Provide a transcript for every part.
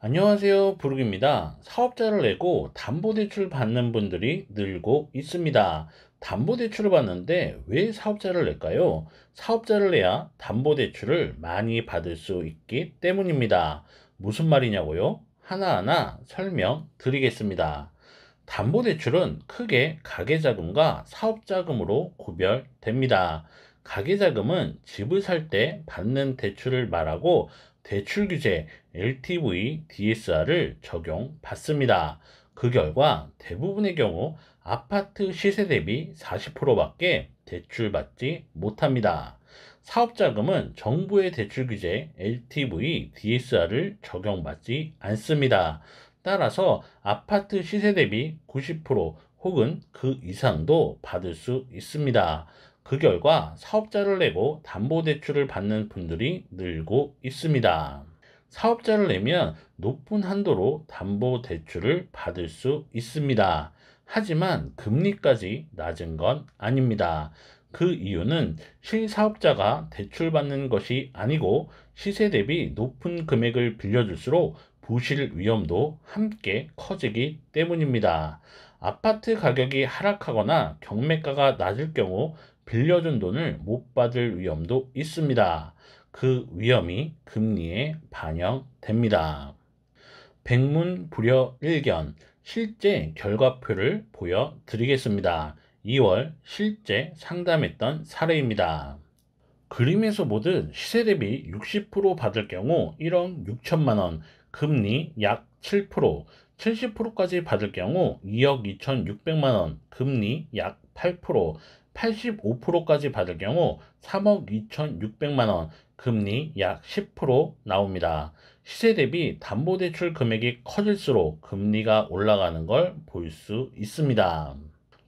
안녕하세요. 부르기입니다. 사업자를 내고 담보대출 받는 분들이 늘고 있습니다. 담보대출을 받는데 왜 사업자를 낼까요? 사업자를 내야 담보대출을 많이 받을 수 있기 때문입니다. 무슨 말이냐고요? 하나하나 설명드리겠습니다. 담보대출은 크게 가계자금과 사업자금으로 구별됩니다. 가계자금은 집을 살 때 받는 대출을 말하고 대출규제 LTV, DSR을 적용받습니다. 그 결과 대부분의 경우 아파트 시세 대비 40%밖에 대출받지 못합니다. 사업자금은 정부의 대출규제 LTV, DSR을 적용받지 않습니다. 따라서 아파트 시세 대비 90% 혹은 그 이상도 받을 수 있습니다. 그 결과 사업자를 내고 담보대출을 받는 분들이 늘고 있습니다. 사업자를 내면 높은 한도로 담보대출을 받을 수 있습니다. 하지만 금리까지 낮은 건 아닙니다. 그 이유는 실사업자가 대출받는 것이 아니고 시세 대비 높은 금액을 빌려줄수록 부실 위험도 함께 커지기 때문입니다. 아파트 가격이 하락하거나 경매가가 낮을 경우 빌려준 돈을 못 받을 위험도 있습니다. 그 위험이 금리에 반영됩니다. 백문불여일견 실제 결과표를 보여드리겠습니다. 2월 실제 상담했던 사례입니다. 그림에서 보듯 시세 대비 60% 받을 경우 1억 6천만 원, 금리 약 7%, 70%까지 받을 경우 2억 2,600만 원, 금리 약 8%, 85%까지 받을 경우 3억 2,600만 원, 금리 약 10% 나옵니다. 시세 대비 담보대출 금액이 커질수록 금리가 올라가는 걸 볼 수 있습니다.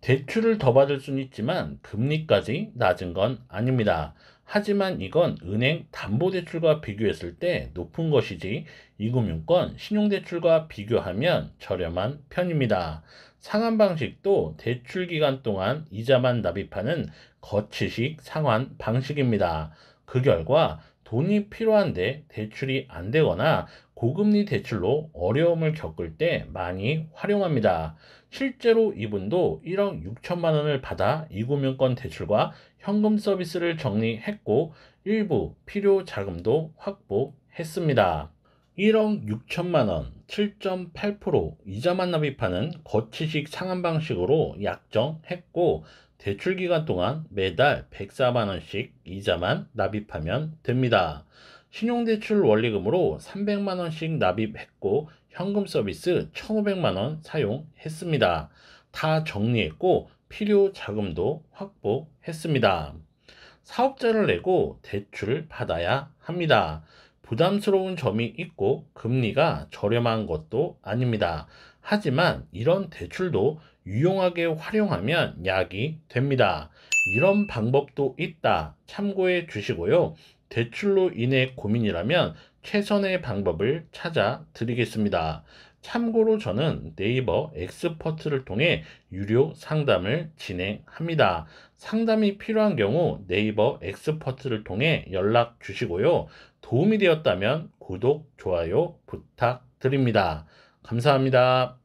대출을 더 받을 수는 있지만 금리까지 낮은 건 아닙니다. 하지만 이건 은행 담보대출과 비교했을 때 높은 것이지 이금융권 신용대출과 비교하면 저렴한 편입니다. 상환 방식도 대출 기간 동안 이자만 납입하는 거치식 상환 방식입니다. 그 결과 돈이 필요한데 대출이 안 되거나 고금리 대출로 어려움을 겪을 때 많이 활용합니다. 실제로 이분도 1억 6천만 원을 받아 이금융권 대출과 현금 서비스를 정리했고 일부 필요 자금도 확보했습니다. 1억 6천만 원, 7.8% 이자만 납입하는 거치식 상환 방식으로 약정했고 대출 기간 동안 매달 104만 원씩 이자만 납입하면 됩니다. 신용대출 원리금으로 300만 원씩 납입했고 현금 서비스 1,500만 원 사용했습니다. 다 정리했고 필요 자금도 확보했습니다. 사업자를 내고 대출을 받아야 합니다. 부담스러운 점이 있고 금리가 저렴한 것도 아닙니다. 하지만 이런 대출도 유용하게 활용하면 약이 됩니다. 이런 방법도 있다. 참고해 주시고요. 대출로 인해 고민이라면 최선의 방법을 찾아 드리겠습니다. 참고로 저는 네이버 엑스퍼트를 통해 유료 상담을 진행합니다. 상담이 필요한 경우 네이버 엑스퍼트를 통해 연락 주시고요. 도움이 되었다면 구독, 좋아요 부탁드립니다. 감사합니다.